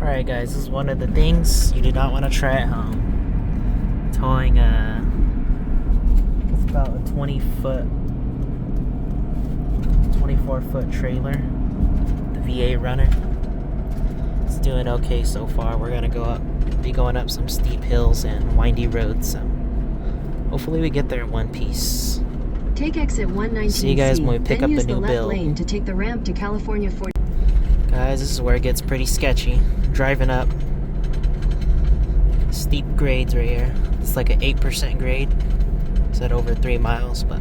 Alright guys, this is one of the things you do not want to try at home. Towing it's about a 24-foot trailer, the VA runner. It's doing okay so far. We're gonna be going up some steep hills and windy roads, so hopefully we get there in one piece. Take exit 119C. See you guys when we pick up the new build. Lane to take the ramp to California 40. Guys, this is where it gets pretty sketchy. Driving up steep grades right here. It's like an 8% grade. It's at over 3 miles, but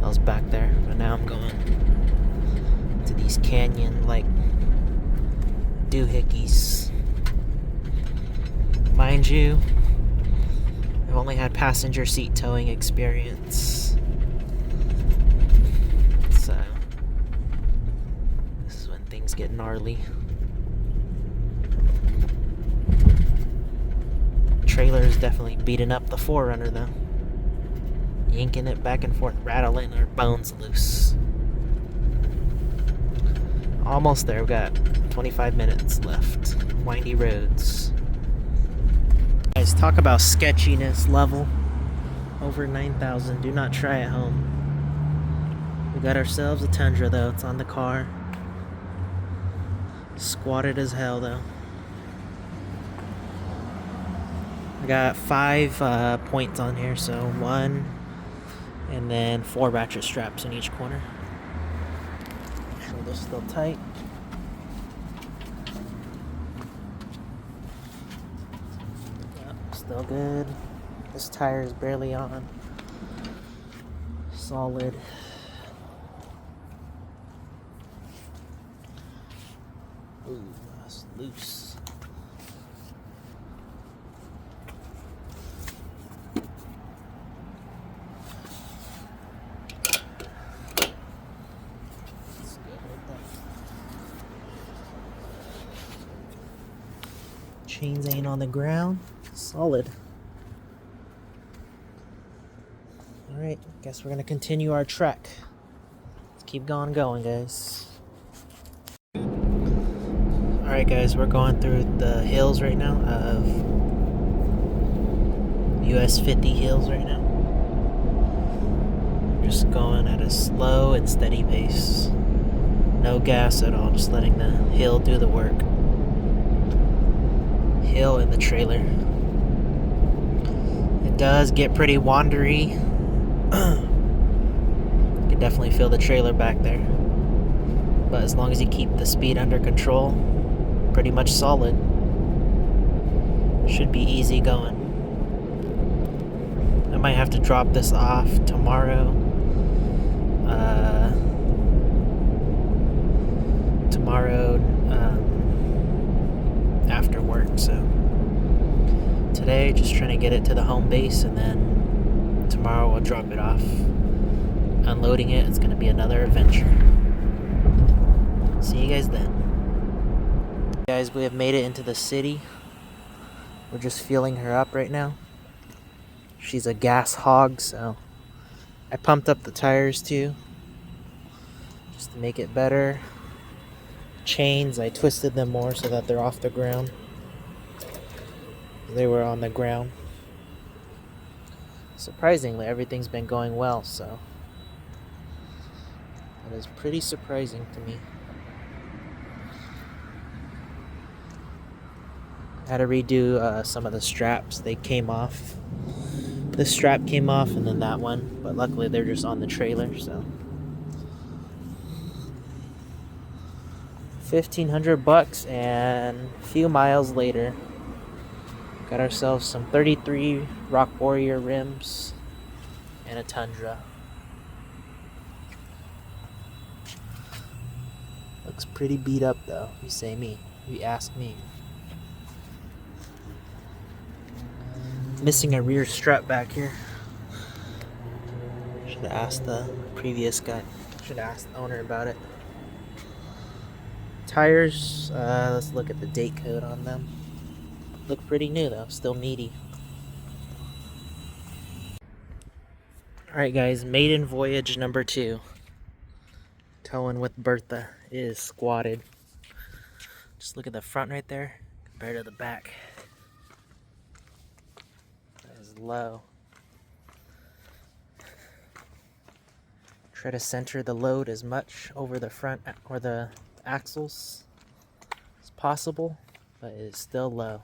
I was back there. But now I'm going to these canyon-like doohickeys. Mind you, I've only had passenger seat towing experience. So this is when things get gnarly. Trailer is definitely beating up the 4Runner though. Yanking it back and forth, rattling our bones loose. Almost there, we've got 25 minutes left. Windy roads. Guys, talk about sketchiness level. Over 9,000, do not try at home. We got ourselves a Tundra though, it's on the car. Squatted as hell though. I got 5 points on here, so 1 and then 4 ratchet straps in each corner. Shoulders still tight. Yep, still good. This tire is barely on. Solid. Ooh, that's loose. Chains ain't on the ground. Solid. Alright, guess we're gonna continue our trek. Let's keep going, guys. Alright guys, we're going through the hills right now of US 50 hills right now. Just going at a slow and steady pace. No gas at all, just letting the hill do the work. Hill in the trailer. It does get pretty wandery. You can definitely feel the trailer back there. But as long as you keep the speed under control, pretty much solid. Should be easy going. I might have to drop this off tomorrow. After work, so today just trying to get it to the home base, and then tomorrow we'll drop it off. Unloading it, it's going to be another adventure. See you guys then. Guys, we have made it into the city. We're just fueling her up right now. She's a gas hog, so I pumped up the tires too, just to make it better. Chains, I twisted them more so that they're off the ground. They were on the ground. Surprisingly, everything's been going well, so that is pretty surprising to me. I had to redo some of the straps. They came off. This strap came off and then that one, but luckily they're just on the trailer, so $1,500, and a few miles later got ourselves some 33 Rock Warrior rims and a Tundra. Looks pretty beat up though, if you say me. If you ask me. Missing a rear strap back here. Should have asked the previous guy. Should have asked the owner about it. Tires, let's look at the date code on them. Look pretty new though, still meaty. Alright guys, maiden voyage number 2. Towing with Bertha is squatted. Just look at the front right there compared to the back. That is low. Try to center the load as much over the front or the axles as possible, but it is still low.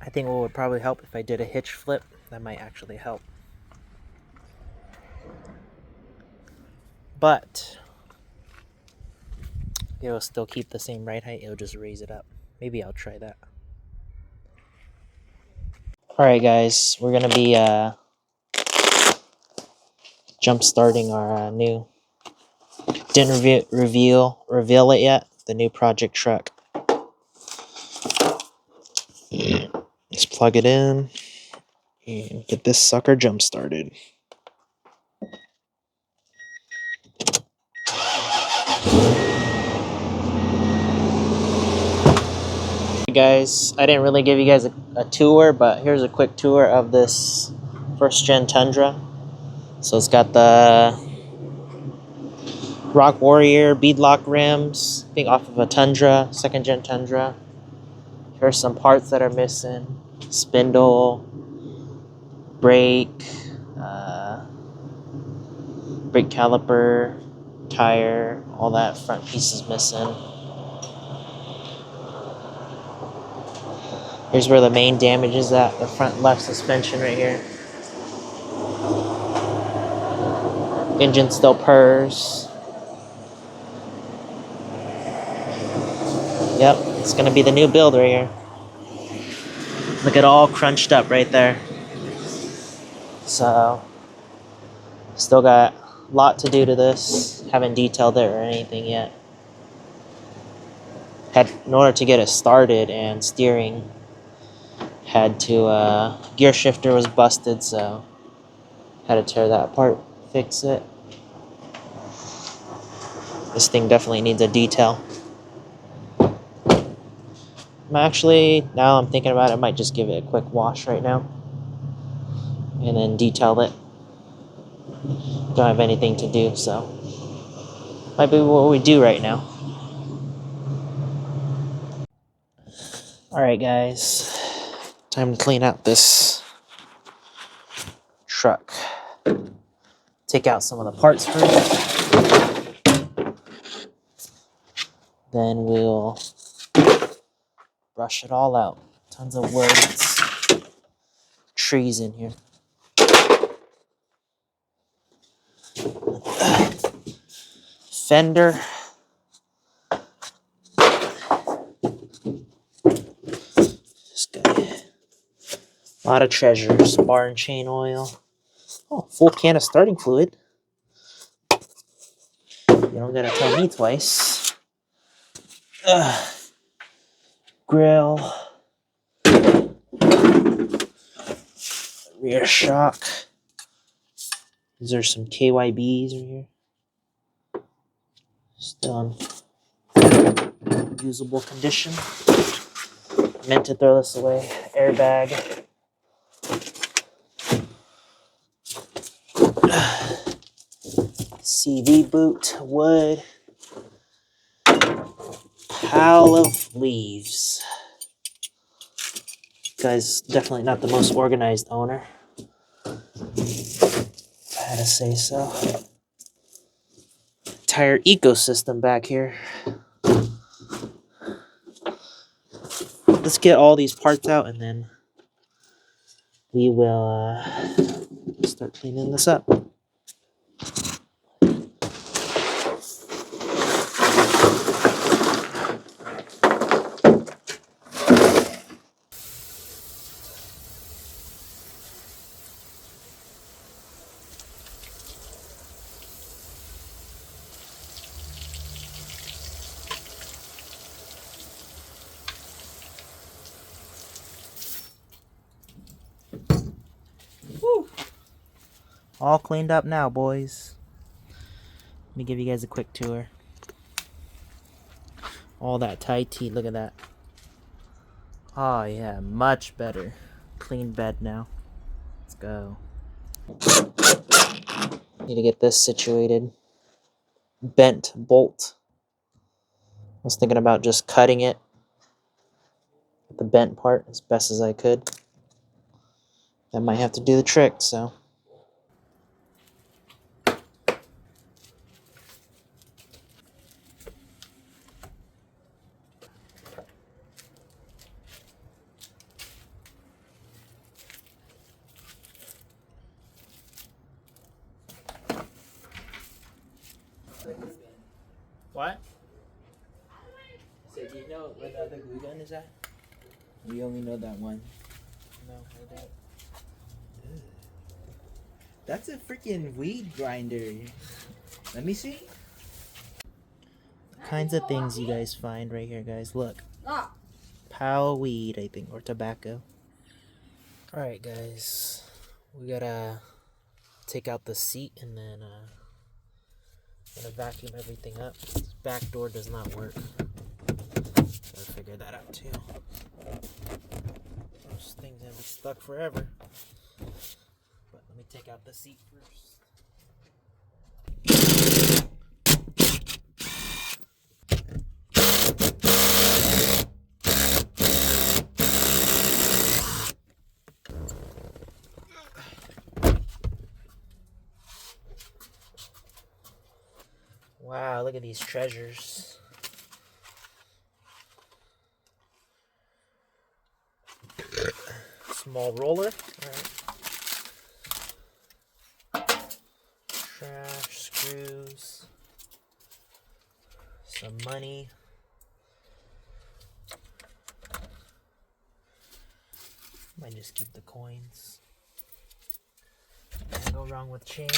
I think what would probably help if I did a hitch flip. That might actually help. But it will still keep the same ride height. It'll just raise it up. Maybe I'll try that. Alright guys, we're going to be jump starting our new, didn't reveal it yet, the new project truck. Let's plug it in and get this sucker jump started. Hey guys, I didn't really give you guys a tour, but here's a quick tour of this first gen Tundra. So it's got the Rock Warrior beadlock rims, I think off of a Tundra, second gen Tundra. Here's some parts that are missing: spindle, brake, brake caliper, tire, all that front piece is missing. Here's where the main damage is at, the front left suspension right here. Engine still purrs. Yep, it's gonna be the new build right here. Look at all crunched up right there. So, still got a lot to do to this. Haven't detailed it or anything yet. In order to get it started and steering, had to, gear shifter was busted, so had to tear that apart, fix it. This thing definitely needs a detail. Actually, now I'm thinking about it, I might just give it a quick wash right now and then detail it. Don't have anything to do, so might be what we do right now. Alright guys, time to clean out this truck. Take out some of the parts first. Then we'll brush it all out. Tons of woods, trees in here. Fender. This guy. A lot of treasures. Bar and chain oil. Oh, full can of starting fluid. You don't gotta tell me twice. Grill. Rear shock. These are some KYBs right here. Still in usable condition. Meant to throw this away. Airbag. CV boot. Wood. Pile of leaves. Guy's definitely not the most organized owner. I had to say so. Entire ecosystem back here. Let's get all these parts out and then we will start cleaning this up. Woo. All cleaned up now, boys. Let me give you guys a quick tour. All that tight tee, look at that. Oh yeah, much better. Clean bed now. Let's go. Need to get this situated. bent bolt. I was thinking about just cutting it, the bent part, as best as I could. That might have to do the trick, so. What? So do you know where the other glue gun is at? We only know that one. No, I don't. That's a freaking weed grinder. Let me see. Kinds of things you guys find right here, guys. Look. Pile weed, I think, or tobacco. Alright, guys. We gotta take out the seat and then gonna vacuum everything up. This back door does not work. Gotta figure that out too. Those things gonna be stuck forever. But let me take out the seat first. Wow, look at these treasures. Small roller. Alright. Trash, screws. Some money. Might just keep the coins. Can't go wrong with change.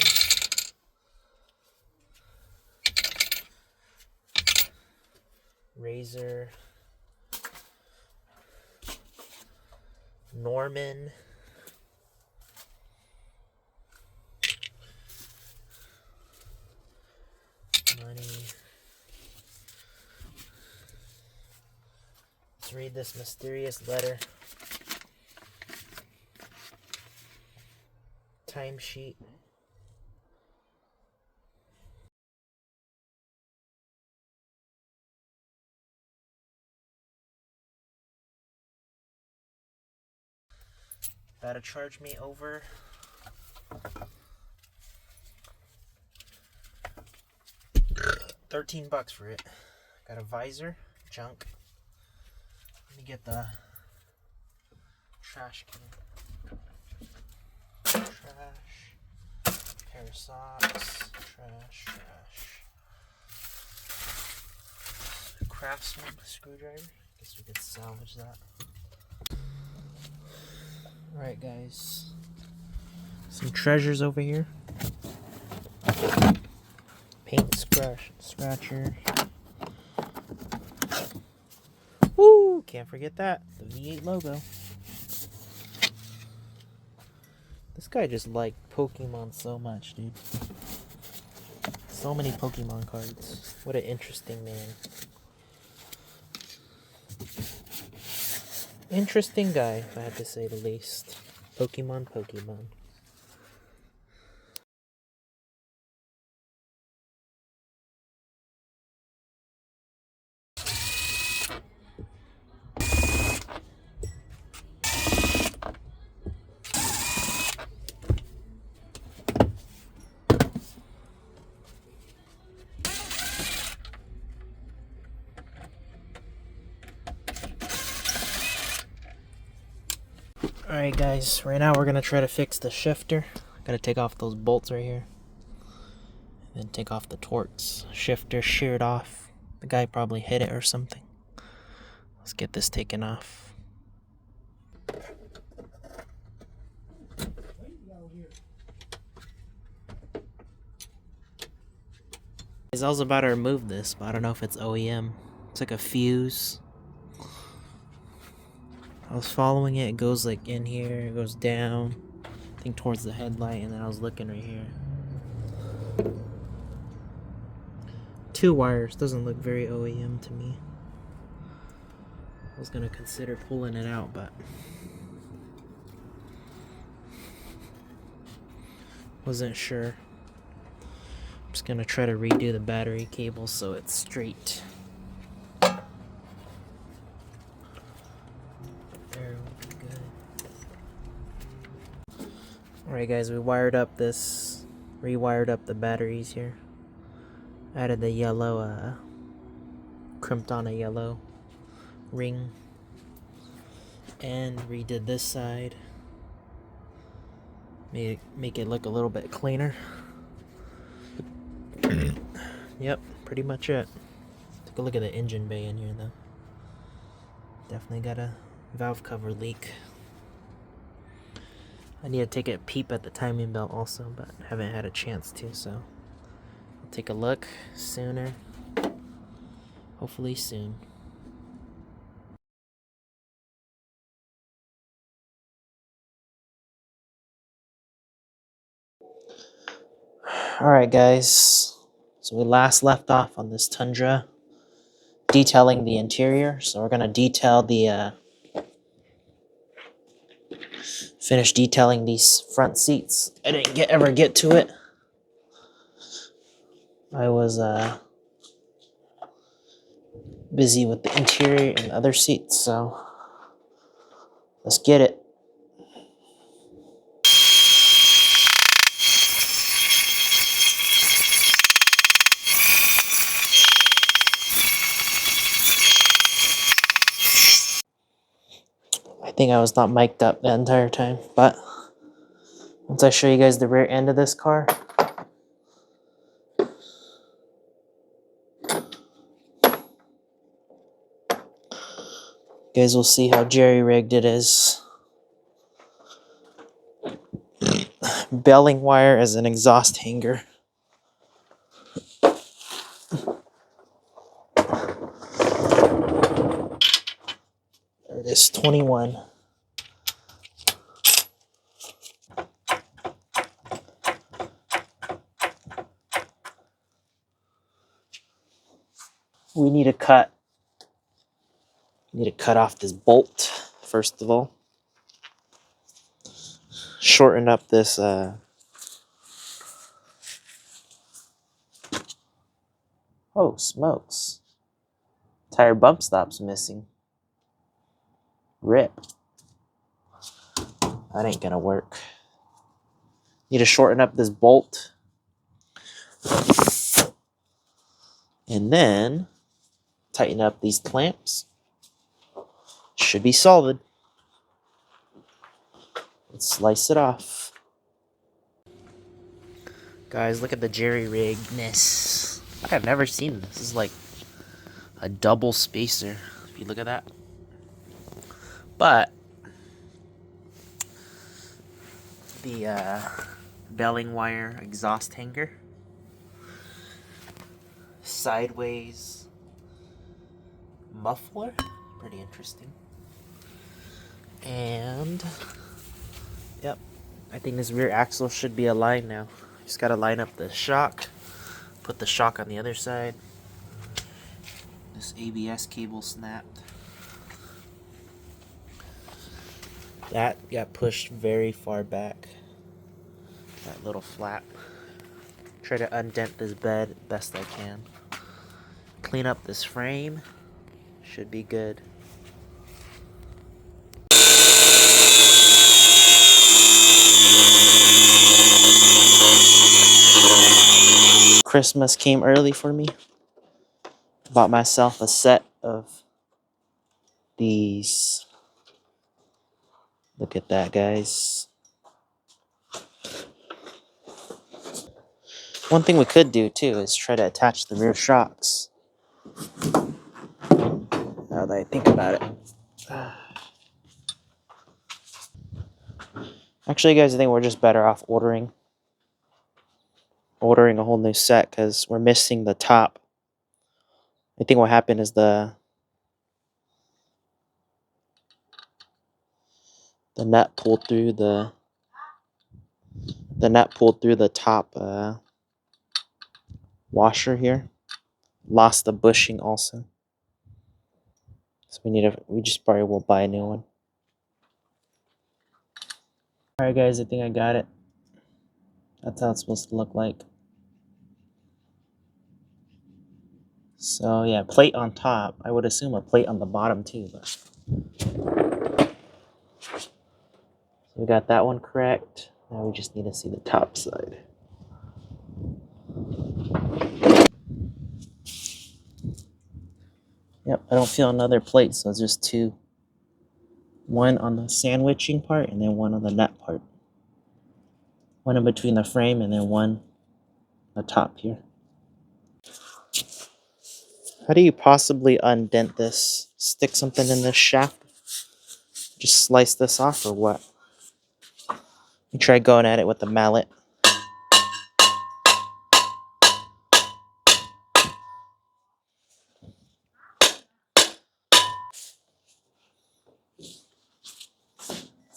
Razor. Norman. Money. Let's read this mysterious letter. Timesheet. That'll charge me over $13 for it. Got a visor, junk. Let me get the trash can. Trash. Pair of socks. Trash. Craftsman screwdriver. Guess we could salvage that. Alright, guys. Some treasures over here. Paint scratcher. Woo! Can't forget that. The V8 logo. This guy just liked Pokemon so much, dude. So many Pokemon cards. What an interesting man. Interesting guy, if I had to say the least. Pokemon. Alright guys, right now we're gonna try to fix the shifter. Gotta take off those bolts right here. And then take off the Torx. Shifter sheared off. The guy probably hit it or something. Let's get this taken off. I was about to remove this, but I don't know if it's OEM. It's like a fuse. I was following it. It goes like in here, it goes down, I think towards the headlight, and then I was looking right here. 2 wires. Doesn't look very OEM to me. I was gonna consider pulling it out, but wasn't sure. Just gonna try to redo the battery cable so it's straight. There will be good. Alright guys, we rewired up the batteries here. Added the yellow, crimped on a yellow ring. And redid this side. Make it look a little bit cleaner. Yep, pretty much it. Take a look at the engine bay in here though. Definitely got a valve cover leak. I need to take a peep at the timing belt also, but haven't had a chance to, so I'll take a look sooner. Hopefully soon. Alright guys, so we last left off on this Tundra detailing the interior, so we're gonna detail the finish detailing these front seats. I didn't ever get to it. I was busy with the interior and other seats, so let's get it. I think I was not mic'd up the entire time, but once I show you guys the rear end of this car, you guys will see how jerry-rigged it is. Belling wire as an exhaust hanger. There it is, 21. We need to cut off this bolt first of all. Shorten up this oh smokes. Tire bump stop's missing. Rip. That ain't gonna work. Need to shorten up this bolt. And then tighten up these clamps. Should be solid. Let's slice it off. Guys, look at the jerry-riggedness. I've never seen this. This is like a double spacer, if you look at that. But the belling wire exhaust hanger, sideways muffler, pretty interesting. And yep, I think this rear axle should be aligned now. Just gotta line up the shock, put the shock on the other side. This ABS cable snapped. That got pushed very far back. That little flap. Try to undent this bed best I can. Clean up this frame. Should be good. Christmas came early for me. Bought myself a set of these. Look at that, guys. One thing we could do too is try to attach the rear shocks. Now that I think about it. Actually, guys, I think we're just better off ordering a whole new set because we're missing the top. I think what happened is the nut pulled through the top washer here. Lost the bushing also. So we just probably will buy a new one. Alright guys, I think I got it. That's how it's supposed to look like. So yeah, plate on top. I would assume a plate on the bottom too, but so we got that one correct. Now we just need to see the top side. Yep, I don't feel another plate, so it's just two. One on the sandwiching part and then one on the nut part. One in between the frame and then one on the top here. How do you possibly undent this? Stick something in this shaft? Just slice this off or what? You try going at it with the mallet.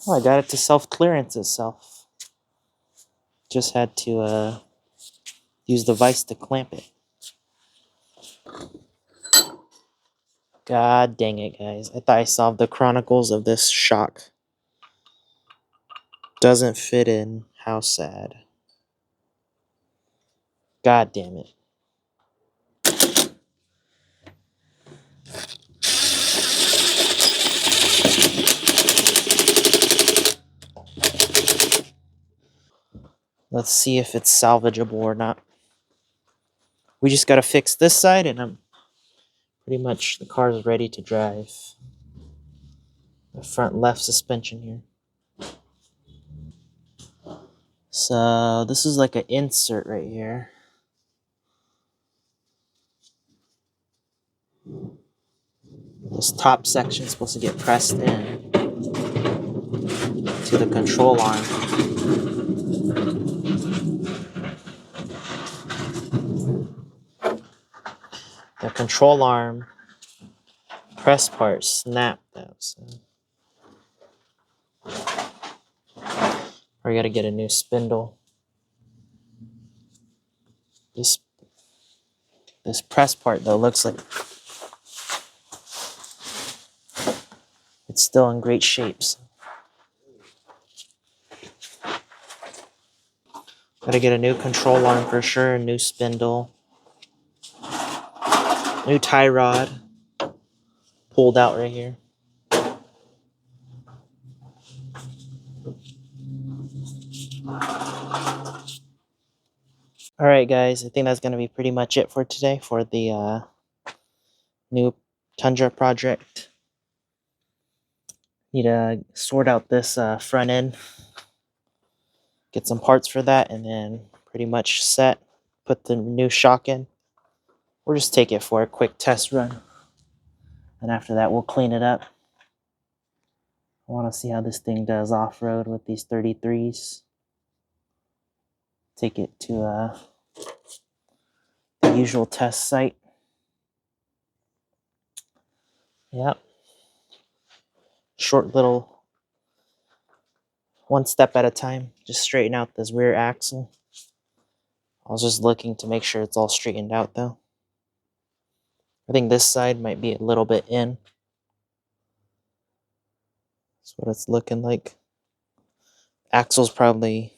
Oh, I got it to self-clearance itself. Just had to use the vise to clamp it. God dang it, guys. I thought I solved the chronicles of this shock. Doesn't fit in. How sad. God damn it. Let's see if it's salvageable or not. We just gotta fix this side and I'm pretty much, the car is ready to drive. The front left suspension here. So this is like an insert right here. This top section is supposed to get pressed in to the control arm. The control arm press part snapped though, so we gotta get a new spindle. This press part though looks like it's still in great shapes. Gotta get a new control arm for sure, a new spindle, new tie rod pulled out right here. Alright guys, I think that's gonna be pretty much it for today for the new Tundra project. Need to sort out this front end, get some parts for that, and then pretty much set. Put the new shock in. We'll just take it for a quick test run. And after that, we'll clean it up. I want to see how this thing does off-road with these 33s. Take it to the usual test site. Yep. Short little, one step at a time. Just straighten out this rear axle. I was just looking to make sure it's all straightened out though. I think this side might be a little bit in. That's what it's looking like. Axle's probably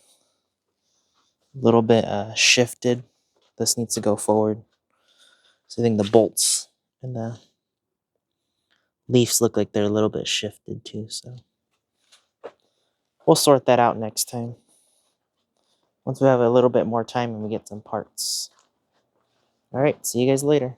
a little bit shifted. This needs to go forward. So I think the bolts and the leaves look like they're a little bit shifted too. So we'll sort that out next time. Once we have a little bit more time and we get some parts. All right, see you guys later.